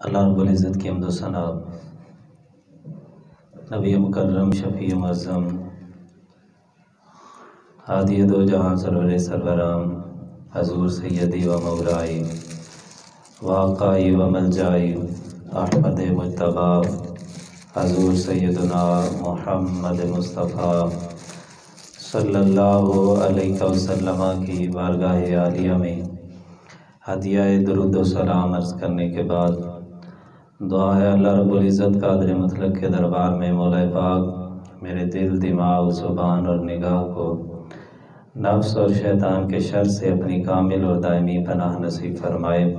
اللہ رب العزت کی حمد و ثنا، نبی مکرم شفیع معظم ہادی دو جہاں سرور سرورام حضور سیدی و مولائی واقعی و ملجائی احمد مجتبی حضور سیدنا محمد مصطفیٰ صلی اللہ علیہ وسلم کی بارگاہ عالیہ میں ہدیہ درود و سلام عرض کرنے کے بعد دعا ہے اللہ رب العزت قادر مطلق کے دربار میں مولا پاک میرے دل، دماغ، زبان اور نگاہ کو نفس اور شیطان کے شر سے اپنی کامل اور دائمی پناہ نصیب فرمائے۔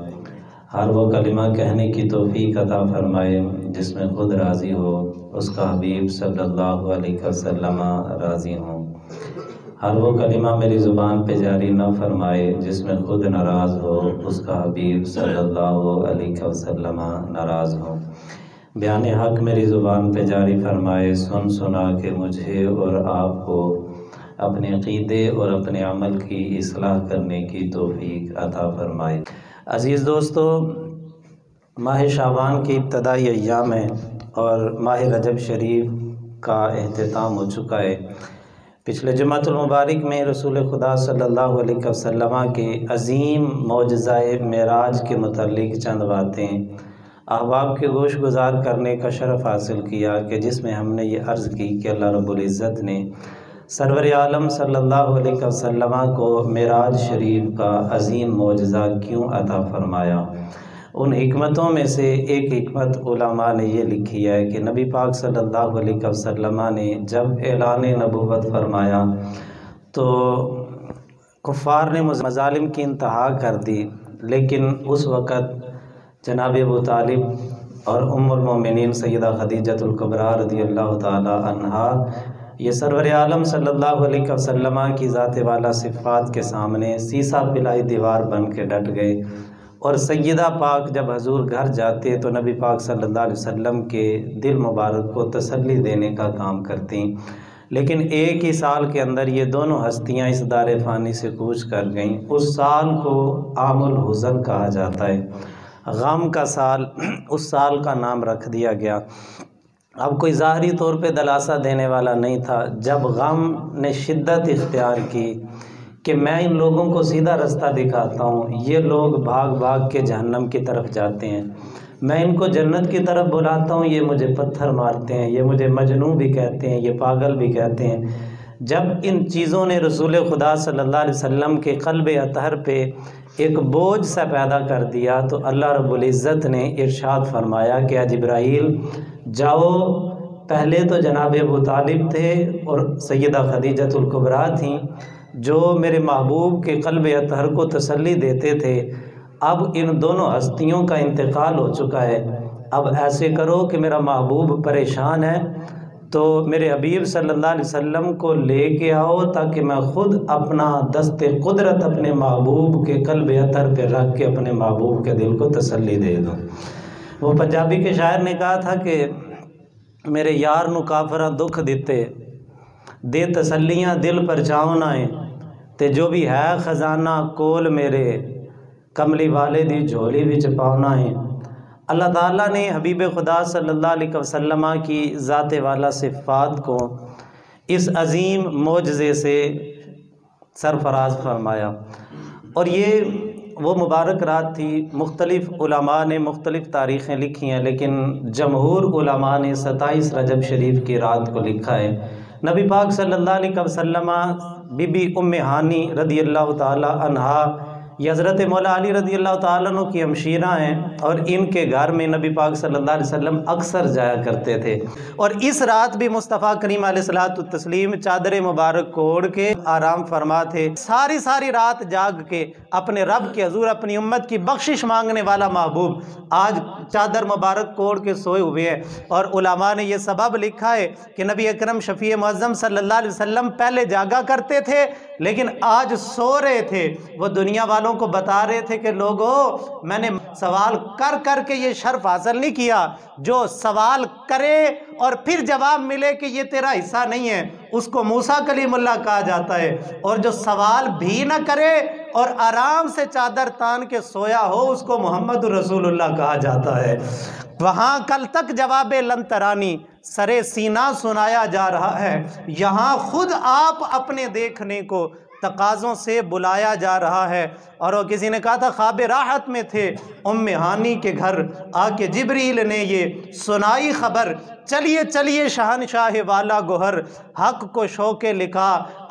ہر وہ کلمہ کہنے کی توفیق عطا فرمائے جس میں خود راضی ہو، اس کا حبیب صلی اللہ علیہ وسلم راضی ہوں۔ ہر وہ کلمہ میری زبان پہ جاری نہ فرمائے جس میں خود ناراض ہو، اس کا حبیب صلی اللہ علیہ وسلم ناراض ہو۔ بیان حق میری زبان پہ جاری فرمائے، سن سنا کے مجھے اور آپ کو اپنے عقیدے اور اپنے عمل کی اصلاح کرنے کی توفیق عطا فرمائے۔ عزیز دوستو، ماہ شعبان کی ابتدائی ایام ہے اور ماہ رجب شریف کا اختتام ہو چکا ہے۔ پچھلے جمعۃ المبارک میں رسول خدا صلی اللہ علیہ وسلم کے عظیم معجزہ معراج کے متعلق چند باتیں احباب کے گوش گزار کرنے کا شرف حاصل کیا کہ جس میں ہم نے یہ عرض کی کہ اللہ رب العزت نے سرور عالم صلی اللہ علیہ وسلم کو معراج شریف کا عظیم معجزہ کیوں عطا فرمایا۔ ان حکمتوں میں سے ایک حکمت علماء نے یہ لکھی ہے کہ نبی پاک صلی اللہ علیہ وسلم نے جب اعلان نبوت فرمایا تو کفار نے مظالم کی انتہا کر دی، لیکن اس وقت جناب ابو طالب اور ام المومنین سیدہ خدیجہ الکبریٰ رضی اللہ تعالی عنہا یہ سرور عالم صلی اللہ علیہ وسلم کی ذات والا صفات کے سامنے سیسا پلائی دیوار بن کے ڈٹ گئے، اور سیدہ پاک جب حضور گھر جاتے تو نبی پاک صلی اللہ علیہ وسلم کے دل مبارک کو تسلی دینے کا کام کرتی، لیکن ایک ہی سال کے اندر یہ دونوں ہستیاں اس دار فانی سے کوچ کر گئیں۔ اس سال کو عام الحزن کہا جاتا ہے، غم کا سال، اس سال کا نام رکھ دیا گیا۔ اب کوئی ظاہری طور پہ دلاسا دینے والا نہیں تھا۔ جب غم نے شدت اختیار کی کہ میں ان لوگوں کو سیدھا رستہ دکھاتا ہوں، یہ لوگ بھاگ بھاگ کے جہنم کی طرف جاتے ہیں، میں ان کو جنت کی طرف بلاتا ہوں، یہ مجھے پتھر مارتے ہیں، یہ مجھے مجنون بھی کہتے ہیں، یہ پاگل بھی کہتے ہیں۔ جب ان چیزوں نے رسول خدا صلی اللہ علیہ وسلم کے قلب اطہر پہ ایک بوجھ سا پیدا کر دیا تو اللہ رب العزت نے ارشاد فرمایا کہ اے جبرائیل جاؤ، پہلے تو جناب ابو طالب تھے اور سیدہ خدیجہ الکبریٰ تھیں جو میرے محبوب کے قلب اطہر کو تسلی دیتے تھے، اب ان دونوں ہستیوں کا انتقال ہو چکا ہے، اب ایسے کرو کہ میرا محبوب پریشان ہے تو میرے حبیب صلی اللہ علیہ وسلم کو لے کے آؤ تاکہ میں خود اپنا دست قدرت اپنے محبوب کے قلب اطہر پہ رکھ کے اپنے محبوب کے دل کو تسلی دے دوں۔ وہ پنجابی کے شاعر نے کہا تھا کہ میرے یار نو کافراں دکھ دیتے دے تسلیاں دل پر چاؤنائیں تے جو بھی ہے خزانہ کول میرے کملی والے دی جھولی وچ پاؤنا ہے۔ اللہ تعالیٰ نے حبیب خدا صلی اللہ علیہ وسلم کی ذات والا صفات کو اس عظیم معجزے سے سرفراز فرمایا، اور یہ وہ مبارک رات تھی۔ مختلف علماء نے مختلف تاریخیں لکھی ہیں، لیکن جمہور علماء نے 27 رجب شریف کی رات کو لکھا ہے۔ نبی پاک صلی اللہ علیہ وسلم بی بی ام ہانی رضی اللہ تعالی عنہا یہ حضرت مولا علی رضی اللہ تعالیٰ عنہ کی ہمشیرہ ہیں، اور ان کے گھر میں نبی پاک صلی اللہ علیہ وسلم اکثر جایا کرتے تھے، اور اس رات بھی مصطفیٰ کریم علیہ الصلوۃ والتسلیم چادر مبارک کو اوڑھ کے آرام فرما تھے۔ ساری رات جاگ کے اپنے رب کے حضور اپنی امت کی بخشش مانگنے والا محبوب آج چادر مبارک کو اوڑھ کے سوئے ہوئے ہیں، اور علماء نے یہ سبب لکھا ہے کہ نبی اکرم شفیع معظم صلی اللہ علیہ وسلم پہلے جاگا کرتے تھے لیکن آج سو رہے تھے۔ وہ دنیا والوں کو بتا رہے تھے کہ لوگو میں نے سوال کر کے یہ شرف حاصل نہیں کیا، جو سوال کرے اور پھر جواب ملے کہ یہ تیرا حصہ نہیں ہے اس کو موسیٰ کلیم اللہ کہا جاتا ہے، اور جو سوال بھی نہ کرے اور آرام سے چادر تان کے سویا ہو اس کو محمد رسول اللہ کہا جاتا ہے۔ وہاں کل تک جواب لن ترانی سرے سینہ سنایا جا رہا ہے، یہاں خود آپ اپنے دیکھنے کو تقاضوں سے بلایا جا رہا ہے۔ اور وہ کسی نے کہا تھا خواب راحت میں تھے ام ہانی کے گھر، آ کے جبریل نے یہ سنائی خبر، چلیے چلیے شہنشاہ والا گوہر، حق کو شوق لکھا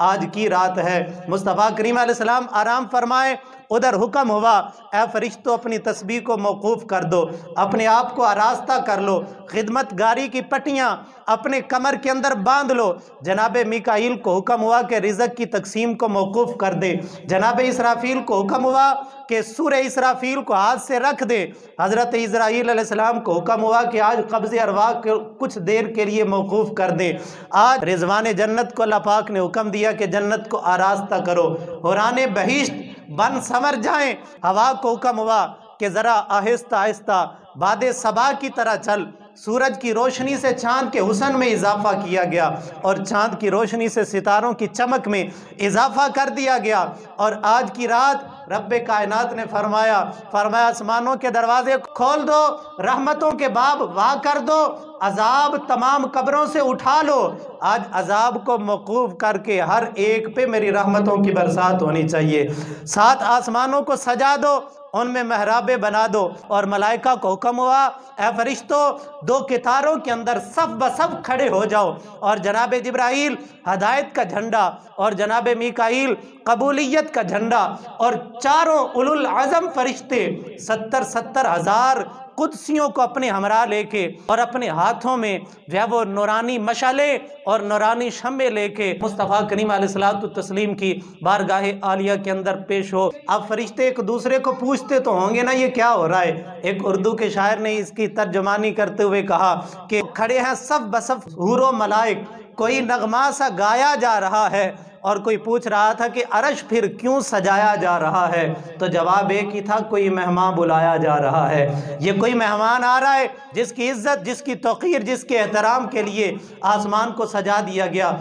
آج کی رات ہے۔ مصطفیٰ کریم علیہ السلام آرام فرمائے، ادھر حکم ہوا اے فرشتوں اپنی تسبیح کو موقوف کر دو، اپنے آپ کو آراستہ کر لو، خدمت گاری کی پٹیاں اپنے کمر کے اندر باندھ لو۔ جناب میکائیل کو حکم ہوا کہ رزق کی تقسیم کو موقوف کر دے، جناب اسرافیل کو حکم ہوا کہ سورہ اسرافیل کو ہاتھ سے رکھ دے، حضرت اسرائیل علیہ السلام کو حکم ہوا کہ آج قبض ارواح کو کچھ دیر کے لیے موقوف کر دے۔ آج رضوان جنت کو اللہ پاک نے حکم دیا کہ جنت کو آراستہ کرو، حوران بہشت بن سمر جائیں۔ ہوا کو حکم ہوا کہ ذرا آہستہ آہستہ باد صبا کی طرح چل۔ سورج کی روشنی سے چاند کے حسن میں اضافہ کیا گیا، اور چاند کی روشنی سے ستاروں کی چمک میں اضافہ کر دیا گیا۔ اور آج کی رات رب کائنات نے فرمایا آسمانوں کے دروازے کھول دو، رحمتوں کے باب وا کر دو، عذاب تمام قبروں سے اٹھا لو۔ آج عذاب کو موقوف کر کے ہر ایک پہ میری رحمتوں کی برسات ہونی چاہیے۔ 7 آسمانوں کو سجا دو، ان میں محرابیں بنا دو۔ اور ملائکہ کو حکم ہوا اے فرشتوں 2 قطاروں کے اندر صف بصف کھڑے ہو جاؤ، اور جناب جبرائیل ہدایت کا جھنڈا، اور جناب میکائیل قبولیت کا جھنڈا، اور چاروں اولو العزم فرشتے 70 ہزار قدسیوں کو اپنے ہمراہ لے کے، اور اپنے ہاتھوں میں جو ہے وہ نورانی مشعلیں اور نورانی شمع لے کے مصطفیٰ کریم علیہ السلام کی بارگاہ عالیہ کے اندر پیش ہو۔ اب فرشتے ایک دوسرے کو پوچھتے تو ہوں گے نا یہ کیا ہو رہا ہے؟ ایک اردو کے شاعر نے اس کی ترجمانی کرتے ہوئے کہا کہ کھڑے ہیں صف بصف حور و ملائک، کوئی نغمہ سا گایا جا رہا ہے، اور کوئی پوچھ رہا تھا کہ عرش پھر کیوں سجایا جا رہا ہے؟ تو جواب ایک ہی تھا، کوئی مہمان بلایا جا رہا ہے۔ یہ کوئی مہمان آ رہا ہے جس کی عزت، جس کی توقیر، جس کے احترام کے لیے آسمان کو سجا دیا گیا۔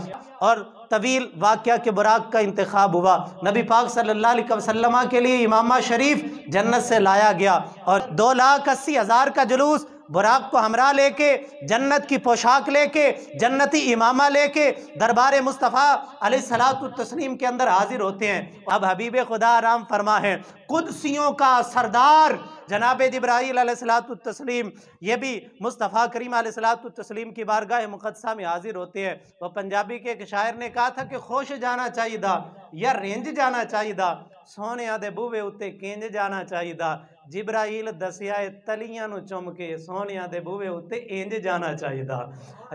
اور طویل واقعہ کے براق کا انتخاب ہوا، نبی پاک صلی اللہ علیہ وسلم کے لیے امامہ شریف جنت سے لایا گیا، اور 2,80,000 کا جلوس براق کو ہمراہ لے کے، جنت کی پوشاک لے کے، جنتی امامہ لے کے دربار مصطفیٰ علیہ السلام کے اندر حاضر ہوتے ہیں۔ اب حبیب خدا آرام فرما ہے، قدسیوں کا سردار جناب جبرائیل علیہ السلام یہ بھی مصطفیٰ کریم علیہ السلام کی بارگاہ مقدسہ میں حاضر ہوتے ہیں۔ وہ پنجابی کے ایک شاعر نے کہا تھا کہ خوش جانا چاہیے دا یا رینج جانا چاہیے دا، سونے دے بوے اتے کینج جانا چاہیے دا، جبرائیل دسیا تلیاں نو چم کے سونیاں دے بوے اتے انج جانا چاہیے دا۔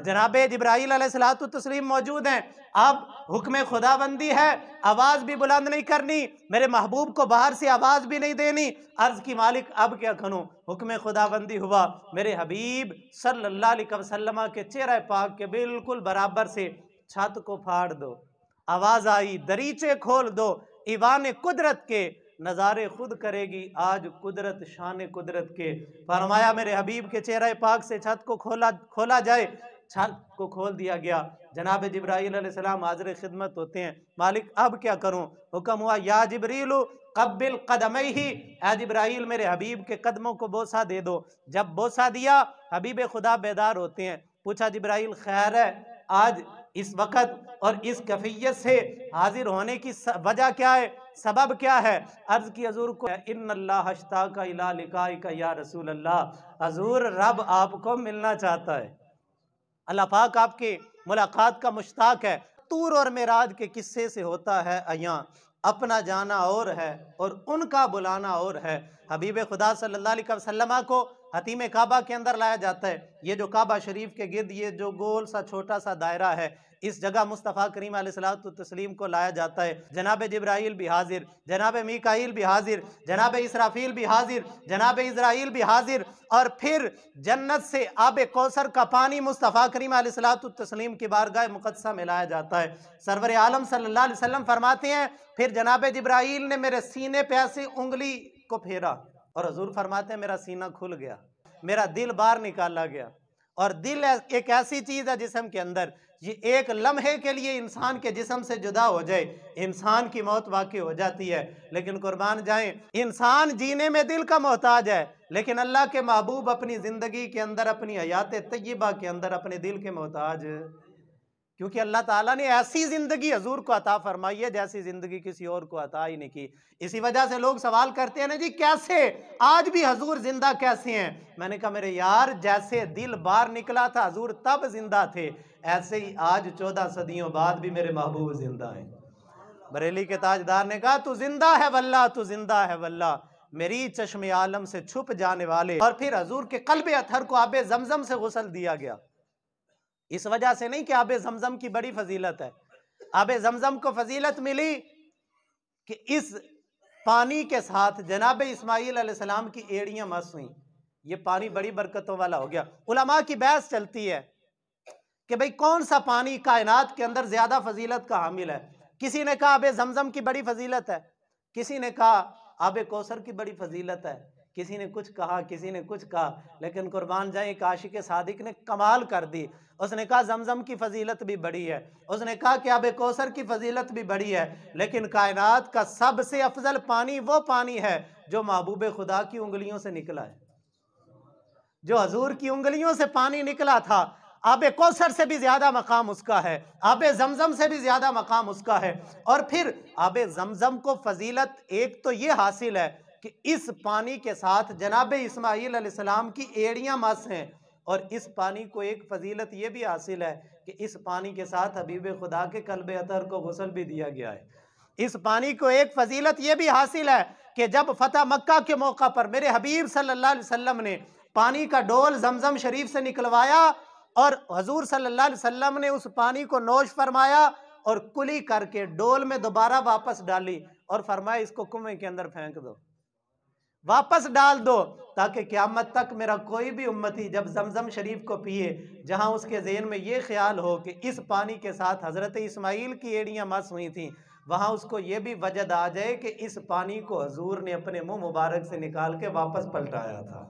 جناب جبرائیل علیہ السلام موجود ہیں۔ اب حکم خدا بندی ہے، آواز بھی بلند نہیں کرنی، میرے محبوب کو باہر سے آواز بھی نہیں دینی۔ عرض کی مالک اب کیا کروں؟ حکم خدا بندی ہوا، میرے حبیب صلی اللہ علیہ وسلم کے چہرہ پاک کے بالکل برابر سے چھت کو پھاڑ دو۔ آواز آئی دریچے کھول دو، ایوان قدرت کے نظارے خود کرے گی آج قدرت شان قدرت کے۔ فرمایا میرے حبیب کے چہرہ پاک سے چھت کو کھولا جائے، چھت کو کھول دیا گیا۔ جناب جبرائیل علیہ السلام حاضر خدمت ہوتے ہیں، مالک اب کیا کروں؟ حکم ہوا یا جبریل قبل قدمیہ، اے جبرائیل میرے حبیب کے قدموں کو بوسہ دے دو۔ جب بوسہ دیا حبیب خدا بیدار ہوتے ہیں۔ پوچھا جبرائیل خیر ہے، آج اس وقت اور اس کیفیت سے حاضر ہونے کی وجہ کیا ہے، سبب کیا ہے؟ عرض کی حضور کو ان اللہ اشتاق الی لقائک یا رسول اللہ، حضور رب آپ کو ملنا چاہتا ہے، اللہ پاک آپ کی ملاقات کا مشتاق ہے۔ طور اور معراج کے قصے سے ہوتا ہے عیاں، اپنا جانا اور ہے اور ان کا بلانا اور ہے۔ حبیب خدا صلی اللہ علیہ وسلم کو حتیم کعبہ کے اندر لایا جاتا ہے۔ یہ جو کعبہ شریف کے گرد یہ جو گول سا چھوٹا سا دائرہ ہے، اس جگہ مصطفیٰ کریم علیہ السلام کو لایا جاتا ہے۔ جناب جبرائیل بھی حاضر، جناب میکائیل بھی حاضر، جناب اسرافیل بھی حاضر، جناب اسرائیل بھی حاضر، اور پھر جنت سے آب کوثر کا پانی مصطفیٰ کریم علیہ السلام کی بارگاہ مقدسہ میں لایا جاتا ہے۔ سرور عالم صلی اللہ علیہ وسلم فرماتے ہیں پھر جناب جبرائیل نے میرے سینے پہ ایسے انگلی کو پھیرا، اور حضور فرماتے ہیں میرا سینہ کھل گیا، میرا دل باہر نکالا گیا۔ اور دل ایک ایسی چیز ہے جسم کے اندر، یہ ایک لمحے کے لیے انسان کے جسم سے جدا ہو جائے، انسان کی موت واقع ہو جاتی ہے۔ لیکن قربان جائیں، انسان جینے میں دل کا محتاج ہے، لیکن اللہ کے محبوب اپنی زندگی کے اندر، اپنی حیات طیبہ کے اندر اپنے دل کے محتاج، کیونکہ اللہ تعالیٰ نے ایسی زندگی حضور کو عطا فرمائی ہے جیسی زندگی کسی اور کو عطا ہی نہیں کی۔ اسی وجہ سے لوگ سوال کرتے ہیں نا جی کیسے آج بھی حضور زندہ کیسے ہیں؟ میں نے کہا میرے یار، جیسے دل باہر نکلا تھا حضور تب زندہ تھے، ایسے ہی آج 14 صدیوں بعد بھی میرے محبوب زندہ ہیں۔ بریلی کے تاجدار نے کہا تو زندہ ہے واللہ، تو زندہ ہے واللہ، میری چشم عالم سے چھپ جانے والے۔ اور پھر حضور کے قلب اطہر کو آب زمزم سے غسل دیا گیا، اس وجہ سے نہیں کہ آب زمزم کی بڑی فضیلت ہے، آب زمزم کو فضیلت ملی کہ اس پانی کے ساتھ جناب اسماعیل علیہ السلام کی ایڑیاں مس ہوئیں، یہ پانی بڑی برکتوں والا ہو گیا۔ علماء کی بحث چلتی ہے کہ بھئی کون سا پانی کائنات کے اندر زیادہ فضیلت کا حامل ہے؟ کسی نے کہا آب زمزم کی بڑی فضیلت ہے، کسی نے کہا آب کوثر کی بڑی فضیلت ہے، کسی نے کچھ کہا، کسی نے کچھ کہا، لیکن قربان جائیں ایک عاشق صادق نے کمال کر دی، اس نے کہا زمزم کی فضیلت بھی بڑی ہے، اس نے کہا کہ آب کوثر کی فضیلت بھی بڑی ہے، لیکن کائنات کا سب سے افضل پانی وہ پانی ہے جو محبوب خدا کی انگلیوں سے نکلا ہے، جو حضور کی انگلیوں سے پانی نکلا تھا۔ آب کوثر سے بھی زیادہ مقام اس کا ہے، آب زمزم سے بھی زیادہ مقام اس کا ہے۔ اور پھر آب زمزم کو فضیلت ایک تو یہ حاصل ہے کہ اس پانی کے ساتھ جناب اسماعیل علیہ السلام کی ایڑیاں مس ہیں، اور اس پانی کو ایک فضیلت یہ بھی حاصل ہے کہ اس پانی کے ساتھ حبیب خدا کے قلب اطہر کو غسل بھی دیا گیا ہے۔ اس پانی کو ایک فضیلت یہ بھی حاصل ہے کہ جب فتح مکہ کے موقع پر میرے حبیب صلی اللہ علیہ وسلم نے پانی کا ڈول زمزم شریف سے نکلوایا اور حضور صلی اللہ علیہ وسلم نے اس پانی کو نوش فرمایا اور کلی کر کے ڈول میں دوبارہ واپس ڈالی اور فرمایا اس کو کنویں کے اندر پھینک دو، واپس ڈال دو، تاکہ قیامت تک میرا کوئی بھی امتی جب زمزم شریف کو پیے جہاں اس کے ذہن میں یہ خیال ہو کہ اس پانی کے ساتھ حضرت اسماعیل کی ایڑیاں مس ہوئی تھیں، وہاں اس کو یہ بھی وجد آ جائے کہ اس پانی کو حضور نے اپنے منہ مبارک سے نکال کے واپس پلٹایا تھا۔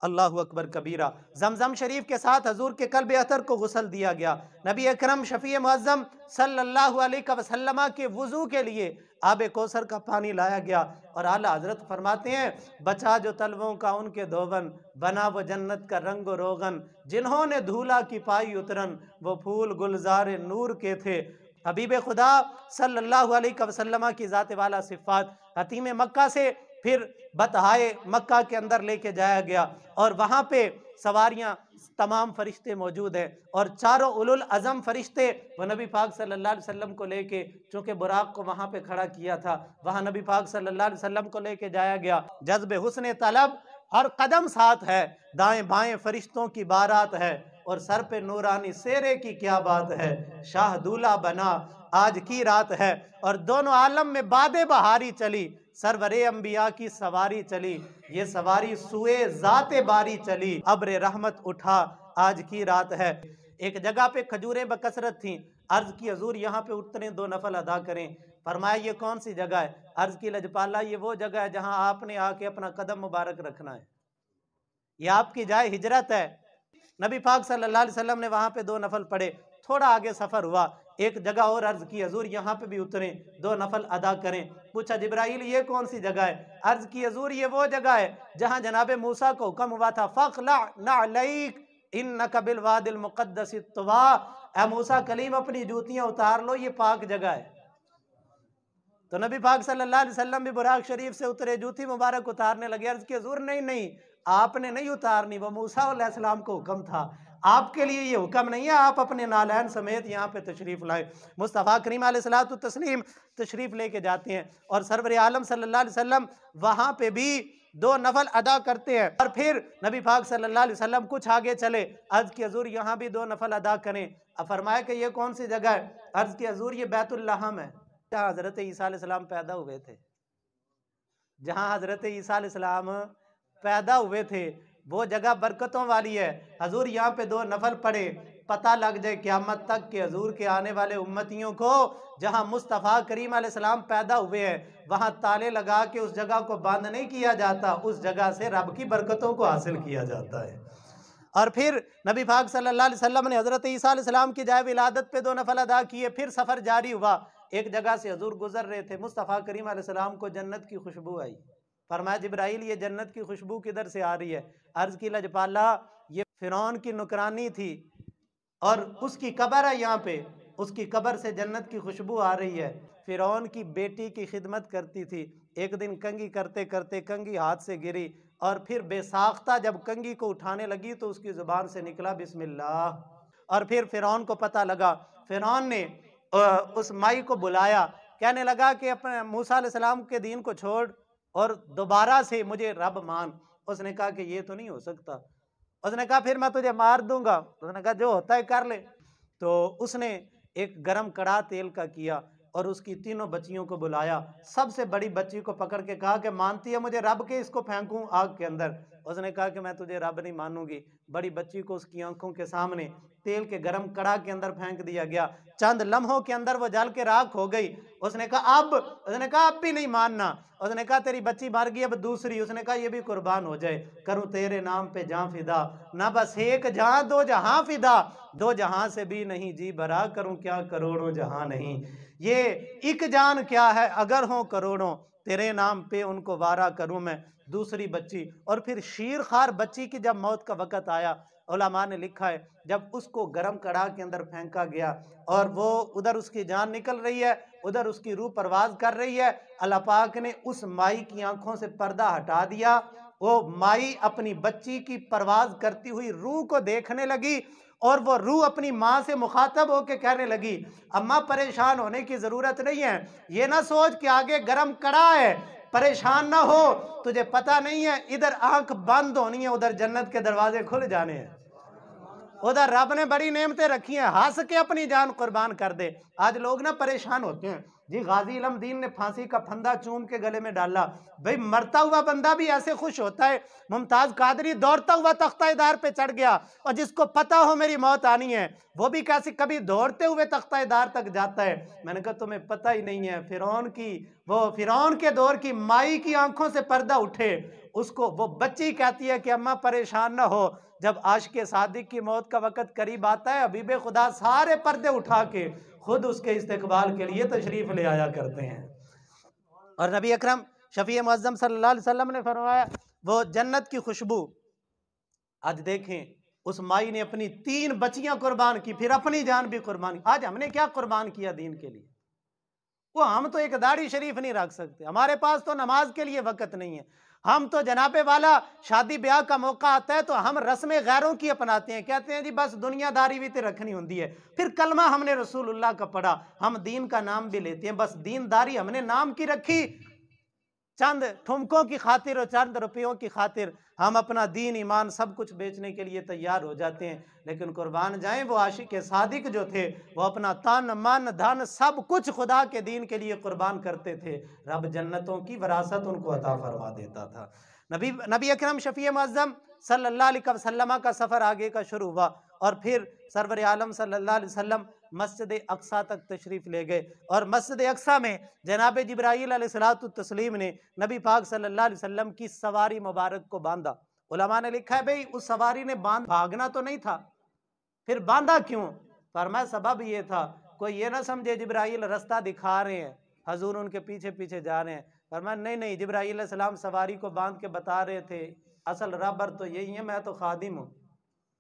اللہ اکبر کبیرہ۔ زمزم شریف کے ساتھ حضور کے قلب اطہر کو غسل دیا گیا۔ نبی اکرم شفیع معظم صلی اللہ علیہ وسلم کے وضو کے لیے آب کوثر کا پانی لایا گیا، اور اعلیٰ حضرت فرماتے ہیں بچا جو تلووں کا ان کے دھون، بنا وہ جنت کا رنگ و روغن، جنہوں نے دھولا کی پائی اترن، وہ پھول گلزار نور کے تھے۔ حبیب خدا صلی اللہ علیہ وسلم کی ذات والا صفات حتیم مکہ سے پھر بطحائے مکہ کے اندر لے کے جایا گیا، اور وہاں پہ سواریاں تمام فرشتے موجود ہیں، اور چاروں اولو العزم فرشتے وہ نبی پاک صلی اللہ علیہ وسلم کو لے کے، چونکہ براق کو وہاں پہ کھڑا کیا تھا، وہاں نبی پاک صلی اللہ علیہ وسلم کو لے کے جایا گیا۔ جذب حسن طلب ہر قدم ساتھ ہے، دائیں بائیں فرشتوں کی بارات ہے، اور سر پہ نورانی سیرے کی کیا بات ہے، شاہ دولہ بنا آج کی رات ہے، اور دونوں عالم میں باد بہاری چلی، سرور انبیاء کی سواری چلی، یہ سواری سوئے ذات باری چلی، ابر رحمت اٹھا آج کی رات ہے۔ ایک جگہ پہ کھجوریں بکثرت تھیں، عرض کی حضور یہاں پہ اتنے 2 نفل ادا کریں، فرمایا یہ کون سی جگہ ہے؟ عرض کی لجپالہ یہ وہ جگہ ہے جہاں آپ نے آ کے اپنا قدم مبارک رکھنا ہے، یہ آپ کی جائے ہجرت ہے۔ نبی پاک صلی اللہ علیہ وسلم نے وہاں پہ 2 نفل پڑھے، تھوڑا آگے سفر ہوا، ایک جگہ اور عرض کی حضور یہاں پہ بھی اتریں 2 نفل ادا کریں۔ پوچھا جبرائیل یہ کون سی جگہ ہے؟ عرض کی حضور یہ وہ جگہ ہے جہاں جناب موسیٰ کو حکم ہوا تھا فَاخْلَعْ نَعْلَيْكَ إِنَّكَ بِالْوَادِ الْمُقَدَّسِ طُوَىٰ، اے موسیٰ کلیم اپنی جوتیاں اتار لو، یہ پاک جگہ ہے۔ تو نبی پاک صلی اللہ علیہ وسلم بھی براق شریف سے اترے، جوتی مبارک اتارنے لگے، عرض کی حضور نہیں آپ نے نہیں اتارنی، وہ موسیٰ علیہ السلام کو حکم تھا، آپ کے لیے یہ حکم نہیں ہے، آپ اپنے نالین سمیت یہاں پہ تشریف لائیں۔ مصطفیٰ کریم علیہ السلام تشریف لے کے جاتے ہیں، اور سرور عالم صلی اللہ علیہ وسلم وہاں پہ بھی 2 نفل ادا کرتے ہیں، اور پھر نبی پاک صلی اللہ علیہ وسلم کچھ آگے چلے، عرض کی حضور یہاں بھی 2 نفل ادا کریں۔ اب فرمایا کہ یہ کون سی جگہ ہے؟ عرض کی حضور یہ بیت اللحم ہے، جہاں حضرت عیسیٰ علیہ السلام پیدا ہوئے تھے، جہاں حضرت عیسیٰ علیہ السلام پیدا ہوئے تھے، وہ جگہ برکتوں والی ہے۔ حضور یہاں پہ 2 نفل پڑھے، پتہ لگ جائے قیامت تک کہ حضور کے آنے والے امتیوں کو جہاں مصطفیٰ کریم علیہ السلام پیدا ہوئے ہیں وہاں تالے لگا کے اس جگہ کو بند نہیں کیا جاتا، اس جگہ سے رب کی برکتوں کو حاصل کیا جاتا ہے۔ اور پھر نبی پاک صلی اللہ علیہ وسلم نے حضرت عیسیٰ علیہ السلام کی جائے ولادت پہ 2 نفل ادا کیے، پھر سفر جاری ہوا، ایک جگہ سے حضور گزر رہے تھے، مصطفیٰ کریم علیہ السلام کو جنت کی خوشبو آئی، فرمایا جبرائیل یہ جنت کی خوشبو کدھر سے آ رہی ہے؟ عرض کی لجپالا یہ فرعون کی نکرانی تھی اور اس کی قبر ہے یہاں پہ، اس کی قبر سے جنت کی خوشبو آ رہی ہے، فرعون کی بیٹی کی خدمت کرتی تھی، ایک دن کنگھی کرتے کرتے کنگھی ہاتھ سے گری اور پھر بے ساختہ جب کنگھی کو اٹھانے لگی تو اس کی زبان سے نکلا بسم اللہ، اور پھر فرعون کو پتہ لگا، فرعون نے اس مائی کو بلایا، کہنے لگا کہ اپنے موسیٰ علیہ السلام کے دین کو چھوڑ اور دوبارہ سے مجھے رب مان۔ اس نے کہا کہ یہ تو نہیں ہو سکتا، اس نے کہا پھر میں تجھے مار دوں گا، اس نے کہا جو ہوتا ہے کر لے۔ تو اس نے ایک گرم کڑاہ تیل کا کیا اور اس کی تینوں بچیوں کو بلایا، سب سے بڑی بچی کو پکڑ کے کہا کہ مانتی ہے مجھے رب کے، اس کو پھینکوں آگ کے اندر؟ اس نے کہا کہ میں تجھے رب نہیں مانوں گی۔ بڑی بچی کو اس کی آنکھوں کے سامنے تیل کے گرم کڑاہ کے اندر پھینک دیا گیا، چند لمحوں کے اندر وہ جل کے راکھ ہو گئی۔ اس نے کہا اب بھی نہیں ماننا، اس نے کہا تیری بچی مر گئی، اب دوسری، اس نے کہا یہ بھی قربان ہو جائے، کروں تیرے نام پہ جاں فدا، نہ بس ایک جہاں 2 جہاں فدا، 2 جہاں سے بھی نہیں جی بھرا، کروں کیا کروڑوں جہاں نہیں، یہ ایک جان کیا ہے اگر ہوں کروڑوں، تیرے نام پہ ان کو وارا کروں میں۔ دوسری بچی، اور پھر شیر خوار بچی کی جب موت کا وقت آیا، علماء نے لکھا ہے جب اس کو گرم کڑاہ کے اندر پھینکا گیا اور وہ ادھر اس کی جان نکل رہی ہے، ادھر اس کی روح پرواز کر رہی ہے، اللہ پاک نے اس مائی کی آنکھوں سے پردہ ہٹا دیا، وہ مائی اپنی بچی کی پرواز کرتی ہوئی روح کو دیکھنے لگی اور وہ روح اپنی ماں سے مخاطب ہو کے کہنے لگی اماں پریشان ہونے کی ضرورت نہیں ہے، یہ نہ سوچ کہ آگے گرم کڑاہ ہے، پریشان نہ ہو، تجھے پتہ نہیں ہے ادھر آنکھ بند ہونی ہے، ادھر جنت کے دروازے کھل جانے ہیں، ادھر رب نے بڑی نعمتیں رکھی ہیں، ہنس کے اپنی جان قربان کر دے۔ آج لوگ نا پریشان ہوتے ہیں، جی غازی علم دین نے پھانسی کا پھندا چوم کے گلے میں ڈالا، بھئی مرتا ہوا بندہ بھی ایسے خوش ہوتا ہے، ممتاز قادری دوڑتا ہوا تختہ دار پہ چڑھ گیا، اور جس کو پتہ ہو میری موت آنی ہے وہ بھی کیسے کبھی دوڑتے ہوئے تختہ دار تک جاتا ہے۔ میں نے کہا تمہیں پتہ ہی نہیں ہے، فرعون کے دور کی مائی کی آنکھوں سے پردہ اٹھے، اس کو وہ بچی کہتی ہے کہ اماں پریشان نہ ہو، جب عاشق صادق کی موت کا وقت قریب آتا ہے حبیب خدا سارے پردے اٹھا کے خود اس کے استقبال کے لیے تشریف لے آیا کرتے ہیں۔ اور نبی اکرم شفیع معظم صلی اللہ علیہ وسلم نے فرمایا وہ جنت کی خوشبو، آج دیکھیں اس مائی نے اپنی 3 بچیاں قربان کی، پھر اپنی جان بھی قربان کی۔ آج ہم نے کیا قربان کیا دین کے لیے؟ وہ ہم تو ایک داڑھی شریف نہیں رکھ سکتے، ہمارے پاس تو نماز کے لیے وقت نہیں ہے، ہم تو جناب والا شادی بیاہ کا موقع آتا ہے تو ہم رسمیں غیروں کی اپناتے ہیں، کہتے ہیں جی بس دنیا داری بھی تے رکھنی ہوندی ہے، پھر کلمہ ہم نے رسول اللہ کا پڑھا، ہم دین کا نام بھی لیتے ہیں، بس دین داری ہم نے نام کی رکھی، چند ٹھمکوں کی خاطر اور چند روپیوں کی خاطر ہم اپنا دین ایمان سب کچھ بیچنے کے لیے تیار ہو جاتے ہیں، لیکن قربان جائیں وہ عاشق صادق جو تھے وہ اپنا تن من دھن سب کچھ خدا کے دین کے لیے قربان کرتے تھے، رب جنتوں کی وراثت ان کو عطا فرما دیتا تھا۔ نبی اکرم شفیع معظم صلی اللہ علیہ وسلم کا سفر آگے کا شروع ہوا اور پھر سرور عالم صلی اللہ علیہ وسلم مسجد اقصیٰ تک تشریف لے گئے، اور مسجد اقصیٰ میں جناب جبرائیل علیہ السلام نے نبی پاک صلی اللہ علیہ وسلم کی سواری مبارک کو باندھا۔ علماء نے لکھا ہے بھئی اس سواری نے بھاگنا تو نہیں تھا، پھر باندھا کیوں؟ فرمایا سبب یہ تھا کوئی یہ نہ سمجھے جبرائیل رستہ دکھا رہے ہیں، حضور ان کے پیچھے پیچھے جا رہے ہیں۔ فرمایا نہیں، جبرائیل علیہ السلام سواری کو باندھ کے بتا رہے تھے اصل رہبر تو یہی ہے، میں تو خادم ہوں۔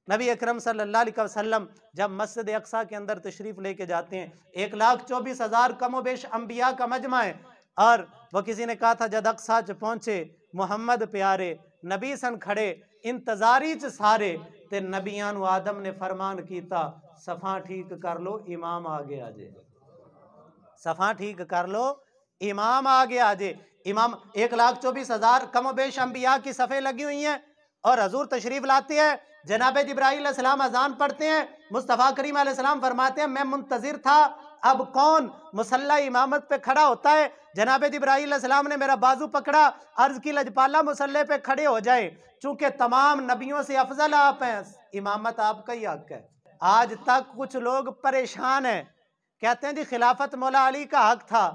نبی اکرم صلی اللہ علیہ وسلم جب مسجد اقصیٰ کے اندر تشریف لے کے جاتے ہیں، 1,24,000 کم و بیش انبیاء کا مجمع ہے، اور وہ کسی نے کہا تھا جد اقصیٰ چ پہنچے محمد پیارے نبی سن کھڑے انتظاری چ سارے تے نبیان و آدم نے فرمان کیتا صفاں ٹھیک کر لو امام آگے آجے، صفاں ٹھیک کر لو امام آگے آجے۔ امام 1,24,000 کم و بیش انبیاء کی صفیں لگی ہوئی ہیں اور حضور تشریف لاتے ہیں، جناب جبرائیل علیہ السلام اذان پڑھتے ہیں، مصطفیٰ کریم علیہ السلام فرماتے ہیں میں منتظر تھا اب کون مصلی امامت پہ کھڑا ہوتا ہے، جناب جبرائیل علیہ السلام نے میرا بازو پکڑا، عرض کی لجپالہ مصلی پہ کھڑے ہو جائیں، چونکہ تمام نبیوں سے افضل آپ ہیں، امامت آپ کا ہی حق ہے۔ آج تک کچھ لوگ پریشان ہیں، کہتے ہیں جی خلافت مولا علی کا حق تھا،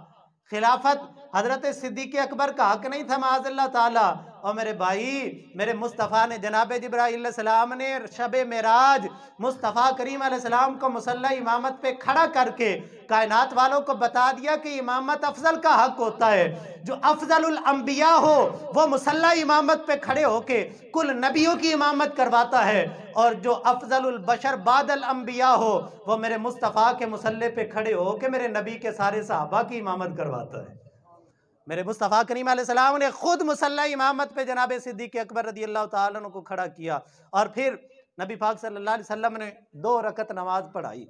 خلافت حضرت صدیق اکبر کا حق نہیں تھا معاذ اللہ تعالیٰ، اور میرے بھائی میرے مصطفیٰ نے جناب جبرائیل علیہ السلام نے شب معراج مصطفیٰ کریم علیہ السلام کو مصلی امامت پہ کھڑا کر کے کائنات والوں کو بتا دیا کہ امامت افضل کا حق ہوتا ہے. جو افضل الانبیاء ہو وہ مصلی امامت پہ کھڑے ہو کے کل نبیوں کی امامت کرواتا ہے، اور جو افضل البشر بعد الانبیاء ہو وہ میرے مصطفیٰ کے مصلی پہ کھڑے ہو کے میرے نبی کے سارے صحابہ کی امامت کرواتا ہے. میرے مصطفیٰ کریم علیہ السلام نے خود مصلی امامت پہ جناب صدیق اکبر رضی اللہ تعالیٰ عنہ کو کھڑا کیا، اور پھر نبی پاک صلی اللہ علیہ وسلم نے 2 رکعت نماز پڑھائی،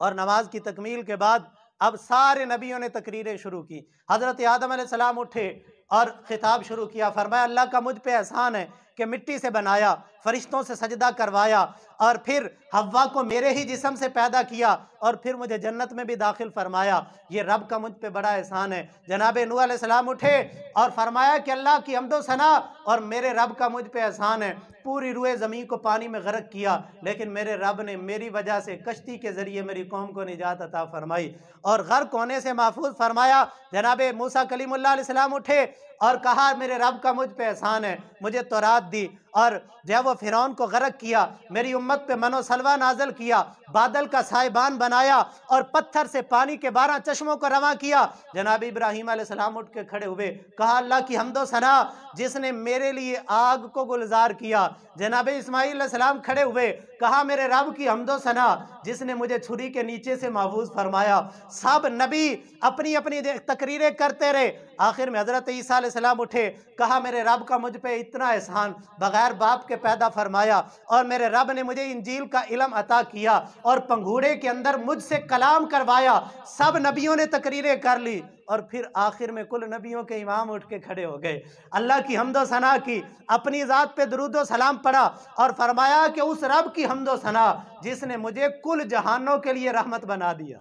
اور نماز کی تکمیل کے بعد اب سارے نبیوں نے تقریریں شروع کی. حضرت آدم علیہ السلام اٹھے اور خطاب شروع کیا. فرمایا اللہ کا مجھ پہ احسان ہے کہ مٹی سے بنایا، فرشتوں سے سجدہ کروایا، اور پھر حوا کو میرے ہی جسم سے پیدا کیا، اور پھر مجھے جنت میں بھی داخل فرمایا. یہ رب کا مجھ پہ بڑا احسان ہے. جناب نوح علیہ السلام اٹھے اور فرمایا کہ اللہ کی حمد و ثنا اور میرے رب کا مجھ پہ احسان ہے، پوری روئے زمین کو پانی میں غرق کیا، لیکن میرے رب نے میری وجہ سے کشتی کے ذریعے میری قوم کو نجات عطا فرمائی اور غرق ہونے سے محفوظ فرمایا. جناب موسیٰ کلیم اللہ علیہ السلام اٹھے اور کہا میرے رب کا مجھ پہ احسان ہے، مجھے تورات دی، اور جب وہ فرعون کو غرق کیا، میری امت پہ من و سلوہ نازل کیا، بادل کا سائبان بنایا اور پتھر سے پانی کے 12 چشموں کو رواں کیا. جناب ابراہیم علیہ السلام اٹھ کے کھڑے ہوئے، کہا اللہ کی حمد و ثنا جس نے میرے لیے آگ کو گلزار کیا. جناب اسماعیل علیہ السلام کھڑے ہوئے، کہا میرے رب کی حمد و ثنا جس نے مجھے چھری کے نیچے سے محفوظ فرمایا. سب نبی اپنی اپنی تقریریں کرتے رہے. آخر میں حضرت عیسیٰ علیہ السلام اٹھے، کہا میرے رب کا مجھ پہ اتنا احسان، بغیر باپ کے پیدا فرمایا، اور میرے رب نے مجھے انجیل کا علم عطا کیا اور پنگھوڑے کے اندر مجھ سے کلام کروایا. سب نبیوں نے تقریریں کر لی، اور پھر آخر میں کل نبیوں کے امام اٹھ کے کھڑے ہو گئے، اللہ کی حمد و ثنا کی، اپنی ذات پہ درود و سلام پڑھا اور فرمایا کہ اس رب کی حمد و ثنا جس نے مجھے کل جہانوں کے لیے رحمت بنا دیا.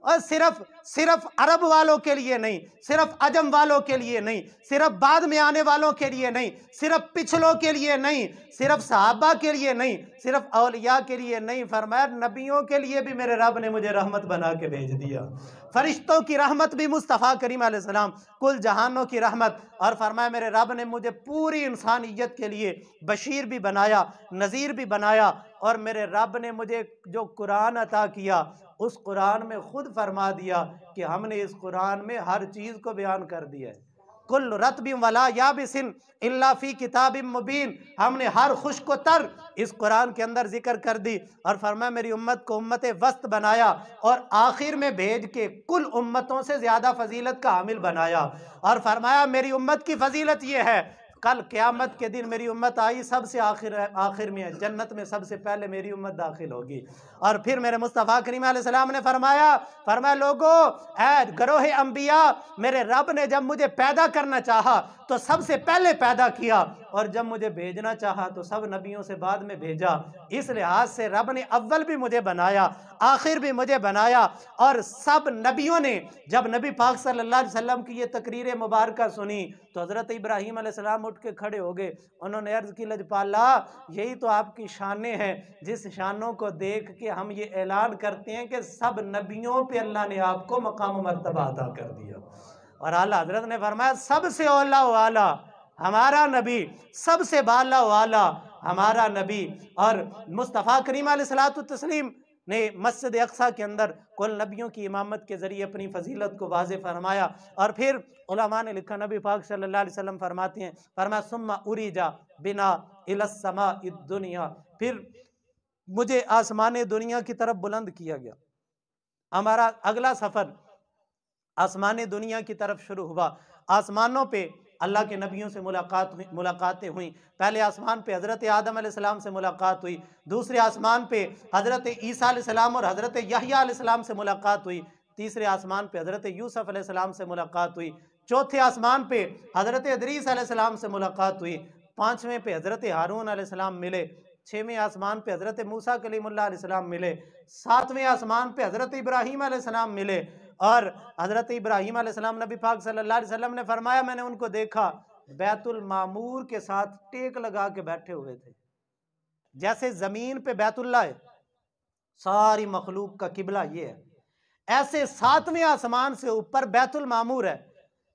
اور صرف عرب والوں کے لیے نہیں، صرف عجم والوں کے لیے نہیں، صرف بعد میں آنے والوں کے لیے نہیں، صرف پچھلوں کے لیے نہیں، صرف صحابہ کے لیے نہیں، صرف اولیاء کے لیے نہیں، فرمایا نبیوں کے لیے بھی میرے رب نے مجھے رحمت بنا کے بھیج دیا. فرشتوں کی رحمت بھی مصطفیٰ کریم علیہ السلام، کل جہانوں کی رحمت. اور فرمایا میرے رب نے مجھے پوری انسانیت کے لیے بشیر بھی بنایا، نذیر بھی بنایا. اور میرے رب نے مجھے جو قرآن عطا کیا، اس قرآن میں خود فرما دیا کہ ہم نے اس قرآن میں ہر چیز کو بیان کر دیا ہے. کل رطب ولا یابس الا فی کتاب مبین، ہم نے ہر خشک و تر اس قرآن کے اندر ذکر کر دی. اور فرمایا میری امت کو امت وسط بنایا اور آخر میں بھیج کے کل امتوں سے زیادہ فضیلت کا حامل بنایا. اور فرمایا میری امت کی فضیلت یہ ہے، کل قیامت کے دن میری امت آئی سب سے آخر میں، جنت میں سب سے پہلے میری امت داخل ہوگی. اور پھر میرے مصطفیٰ کریم علیہ السلام نے فرمایا لوگو اے گروہ انبیاء، میرے رب نے جب مجھے پیدا کرنا چاہا تو سب سے پہلے پیدا کیا، اور جب مجھے بھیجنا چاہا تو سب نبیوں سے بعد میں بھیجا. اس لحاظ سے رب نے اول بھی مجھے بنایا، آخر بھی مجھے بنایا. اور سب نبیوں نے جب نبی پاک صلی اللہ علیہ وسلم کی یہ تقریر مبارکہ سنی تو حضرت ابراہیم علیہ السلام اٹھ کے کھڑے ہو گئے. انہوں نے عرض کی لجپالا یہی تو آپ کی شانیں ہیں جس شانوں کو دیکھ کے ہم یہ اعلان کرتے ہیں کہ سب نبیوں پہ اللہ نے آپ کو مقام و مرتبہ عطا کر دیا. اور اعلیٰ حضرت نے فرمایا سب سے اولا و اعلیٰ ہمارا نبی، سب سے بالا و اعلیٰ ہمارا نبی. اور مصطفیٰ کریم علیہ الصلوۃ والتسلیم نے مسجد اقصیٰ کے اندر کل نبیوں کی امامت کے ذریعے اپنی فضیلت کو واضح فرمایا. اور پھر علماء نے لکھا، نبی پاک صلی اللہ علیہ وسلم فرماتے ہیں، فرمایا ثم اریجا بنا الی السماء الدنیا، پھر مجھے آسمان دنیا کی طرف بلند کیا گیا. ہمارا اگلا سفر آسمان دنیا کی طرف شروع ہوا. آسمانوں پہ اللہ کے نبیوں سے ملاقاتیں ہوئیں. پہلے آسمان پہ حضرت آدم علیہ السلام سے ملاقات ہوئی، دوسرے آسمان پہ حضرت عیسیٰ علیہ السلام اور حضرت یحییٰ علیہ السلام سے ملاقات ہوئی، تیسرے آسمان پہ حضرت یوسف علیہ السلام سے ملاقات ہوئی، چوتھے آسمان پہ حضرت ادریس علیہ السلام سے ملاقات ہوئی، پانچویں پہ حضرت ہارون علیہ السلام ملے، چھویں آسمان پہ حضرت موسیٰ کلیم اللہ علیہ السلام ملے، ساتویں آسمان پہ حضرت ابراہیم علیہ السلام ملے. اور حضرت ابراہیم علیہ السلام نبی پاک صلی اللہ علیہ وسلم نے فرمایا میں نے ان کو دیکھا بیت المعمور کے ساتھ ٹیک لگا کے بیٹھے ہوئے تھے. جیسے زمین پہ بیت اللہ ہے، ساری مخلوق کا قبلہ یہ ہے، ایسے ساتویں آسمان سے اوپر بیت المعمور ہے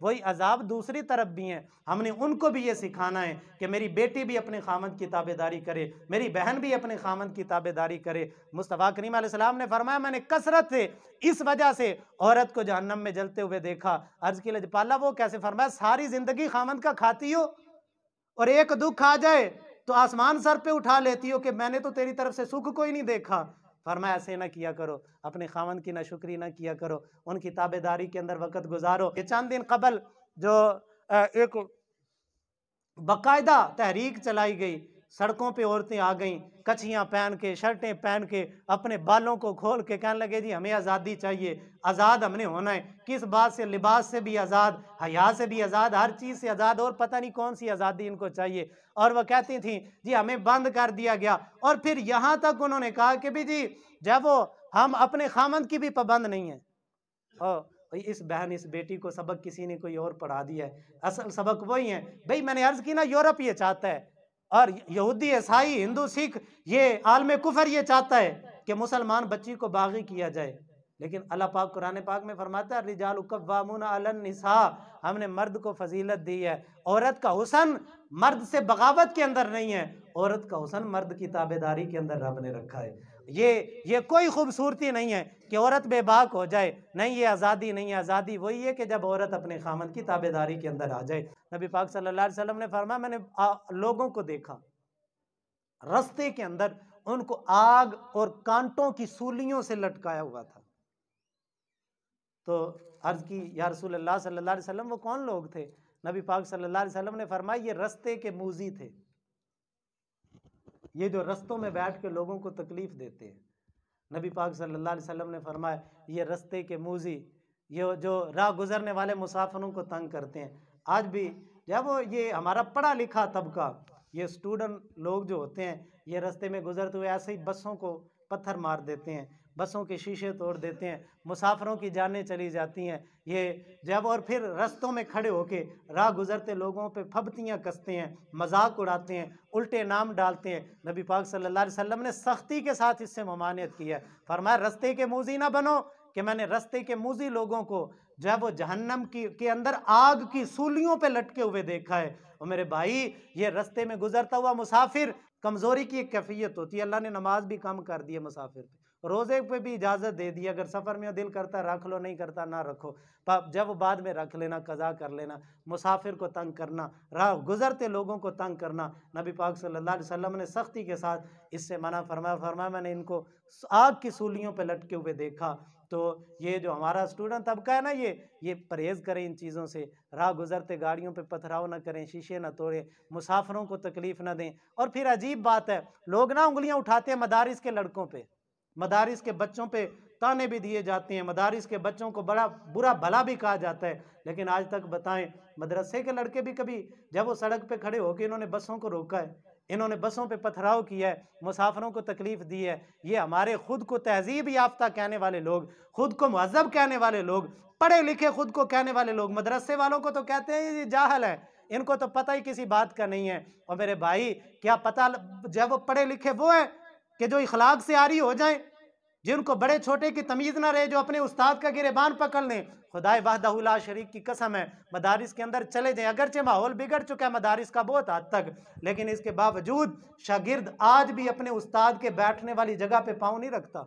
وہی عذاب دوسری طرف بھی ہیں۔ ہم نے ان کو بھی یہ سکھانا ہے کہ میری بیٹی بھی اپنے خامند کی تابعداری کرے، میری بہن بھی اپنے خامند کی تابعداری کرے۔ مصطفیٰ کریم علیہ السلام نے فرمایا میں نے کثرت سے اس وجہ سے عورت کو جہنم میں جلتے ہوئے دیکھا۔ عرض کی لجپالہ وہ کیسے؟ فرمایا ساری زندگی خامند کا کھاتی ہو اور ایک دکھ آ جائے تو آسمان سر پہ اٹھا لیتی ہو کہ میں نے تو تیری طرف سے سکھ کوئی نہیں دیکھا۔ فرمایا ایسے نہ کیا کرو، اپنے خاوند کی ناشکری نہ کیا کرو، ان کی تابعداری کے اندر وقت گزارو۔ یہ چند دن قبل جو ایک باقاعدہ تحریک چلائی گئی، سڑکوں پہ عورتیں آ گئیں کچھیاں پہن کے، شرٹیں پہن کے، اپنے بالوں کو کھول کے کہنے لگے جی ہمیں آزادی چاہیے، آزاد ہم نے ہونا ہے۔ کس بات سے؟ لباس سے بھی آزاد، حیا سے بھی آزاد، ہر چیز سے آزاد، اور پتہ نہیں کون سی آزادی ان کو چاہیے۔ اور وہ کہتی تھیں جی ہمیں بند کر دیا گیا، اور پھر یہاں تک انہوں نے کہا کہ بھی جی جب وہ ہم اپنے خامند کی بھی پابند نہیں ہیں۔ اور اس بہن اس بیٹی کو سبق کسی نے کوئی اور پڑھا دیا ہے، اصل سبق وہی ہے۔ بھئی میں نے عرض کی نا یورپ یہ چاہتا ہے، اور یہودی، عیسائی، ہندو، سکھ، یہ عالم کفر یہ چاہتا ہے کہ مسلمان بچی کو باغی کیا جائے، لیکن اللہ پاک قرآن پاک میں فرماتا ہے الرجال قوامون علی النساء، ہم نے مرد کو فضیلت دی ہے۔ عورت کا حسن مرد سے بغاوت کے اندر نہیں ہے، عورت کا حسن مرد کی تابعداری کے اندر رب نے رکھا ہے۔ یہ کوئی خوبصورتی نہیں ہے کہ عورت بے باک ہو جائے، نہیں، یہ آزادی نہیں ہے۔ آزادی وہی ہے کہ جب عورت اپنے خامند کی تابعداری کے اندر آ جائے۔ نبی پاک صلی اللہ علیہ وسلم نے فرمایا میں نے لوگوں کو دیکھا رستے کے اندر ان کو آگ اور کانٹوں کی سولیوں سے لٹکایا ہوا تھا۔ تو عرض کی یا رسول اللہ صلی اللہ علیہ وسلم وہ کون لوگ تھے؟ نبی پاک صلی اللہ علیہ وسلم نے فرمایا یہ رستے کے موذی تھے، یہ جو رستوں میں بیٹھ کے لوگوں کو تکلیف دیتے ہیں۔ نبی پاک صلی اللہ علیہ وسلم نے فرمایا یہ رستے کے موذی، یہ جو راہ گزرنے والے مسافروں کو تنگ کرتے ہیں۔ آج بھی جب وہ یہ ہمارا پڑھا لکھا طبقہ، یہ اسٹوڈنٹ لوگ جو ہوتے ہیں، یہ رستے میں گزرتے ہوئے ایسے ہی بسوں کو پتھر مار دیتے ہیں، بسوں کے شیشے توڑ دیتے ہیں، مسافروں کی جانیں چلی جاتی ہیں یہ جب، اور پھر رستوں میں کھڑے ہو کے راہ گزرتے لوگوں پہ پھبتیاں کستے ہیں، مذاق اڑاتے ہیں، الٹے نام ڈالتے ہیں۔ نبی پاک صلی اللہ علیہ وسلم نے سختی کے ساتھ اس سے ممانعت کی ہے۔ فرمایا رستے کے موذی نہ بنو، کہ میں نے رستے کے موذی لوگوں کو جب وہ جہنم کے اندر آگ کی سولیوں پہ لٹکے ہوئے دیکھا ہے۔ اور میرے بھائی یہ رستے میں گزرتا ہوا مسافر، کمزوری کی ایک کیفیت ہوتی ہے، اللہ نے نماز بھی کم کر دی ہے مسافر پہ، روزے پہ بھی اجازت دے دی، اگر سفر میں دل کرتا رکھ لو، نہیں کرتا نہ رکھو، جب وہ بعد میں رکھ لینا، قضا کر لینا۔ مسافر کو تنگ کرنا، راہ گزرتے لوگوں کو تنگ کرنا، نبی پاک صلی اللہ علیہ وسلم نے سختی کے ساتھ اس سے منع فرمایا۔ فرمایا میں نے ان کو آگ کی سولیوں پہ لٹکے ہوئے دیکھا۔ تو یہ جو ہمارا اسٹوڈنٹ طبقہ ہے نا، یہ پرہیز کریں ان چیزوں سے، راہ گزرتے گاڑیوں پہ پتھراؤ نہ کریں، شیشے نہ توڑیں، مسافروں کو تکلیف نہ دیں۔ اور پھر عجیب بات ہے، لوگ نا انگلیاں اٹھاتے ہیں مدارس کے لڑکوں پہ، مدارس کے بچوں پہ تانے بھی دیے جاتے ہیں، مدارس کے بچوں کو بڑا برا بھلا بھی کہا جاتا ہے، لیکن آج تک بتائیں مدرسے کے لڑکے بھی کبھی جب وہ سڑک پہ کھڑے ہو کے انہوں نے بسوں کو روکا ہے، انہوں نے بسوں پہ پتھراؤ کیا ہے، مسافروں کو تکلیف دی ہے؟ یہ ہمارے خود کو تہذیب یافتہ کہنے والے لوگ، خود کو مہذب کہنے والے لوگ، پڑھے لکھے خود کو کہنے والے لوگ، مدرسے والوں کو تو کہتے ہیں یہ جاہل ہے، ان کو تو پتہ ہی کسی بات کا نہیں ہے۔ اور میرے بھائی کیا پتہ جب وہ پڑھے لکھے وہ ہیں کہ جو اخلاق سے عاری ہو جائیں، جن کو بڑے چھوٹے کی تمیز نہ رہے، جو اپنے استاد کا گریبان پکڑ لیں؟ خدائے وحدہ لا شریک کی قسم ہے، مدارس کے اندر چلے جائیں، اگرچہ ماحول بگڑ چکا ہے مدارس کا بہت حد تک، لیکن اس کے باوجود شاگرد آج بھی اپنے استاد کے بیٹھنے والی جگہ پہ پاؤں نہیں رکھتا۔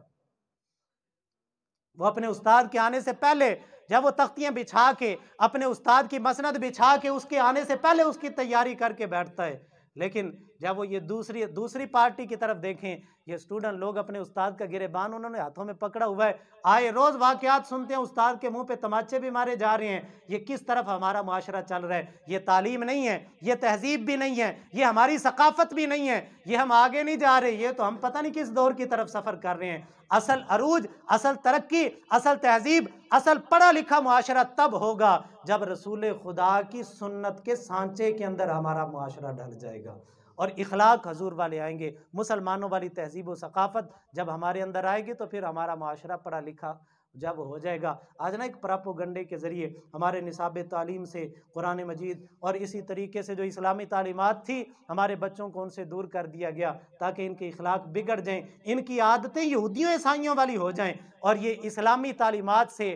وہ اپنے استاد کے آنے سے پہلے جب وہ تختیاں بچھا کے، اپنے استاد کی مسند بچھا کے، اس کے آنے سے پہلے اس کی تیاری کر کے بیٹھتا ہے۔ لیکن جب وہ یہ دوسری پارٹی کی طرف دیکھیں، یہ اسٹوڈنٹ لوگ اپنے استاد کا گریبان انہوں نے ہاتھوں میں پکڑا ہوا ہے، آئے روز واقعات سنتے ہیں، استاد کے منہ پہ تماچے بھی مارے جا رہے ہیں۔ یہ کس طرف ہمارا معاشرہ چل رہا ہے؟ یہ تعلیم نہیں ہے، یہ تہذیب بھی نہیں ہے، یہ ہماری ثقافت بھی نہیں ہے، یہ ہم آگے نہیں جا رہے، یہ تو ہم پتہ نہیں کس دور کی طرف سفر کر رہے ہیں۔ اصل عروج، اصل ترقی، اصل تہذیب، اصل پڑھا لکھا معاشرہ تب ہوگا جب رسول خدا کی سنت کے سانچے کے اندر ہمارا معاشرہ ڈھل جائے گا، اور اخلاق حضور والے آئیں گے، مسلمانوں والی تہذیب و ثقافت جب ہمارے اندر آئے گی تو پھر ہمارا معاشرہ پڑھا لکھا جب ہو جائے گا۔ آج نا ایک پراپوگنڈے کے ذریعے ہمارے نصاب تعلیم سے قرآن مجید اور اسی طریقے سے جو اسلامی تعلیمات تھی ہمارے بچوں کو ان سے دور کر دیا گیا تاکہ ان کے اخلاق بگڑ جائیں، ان کی عادتیں یہودیوں عیسائیوں والی ہو جائیں، اور یہ اسلامی تعلیمات سے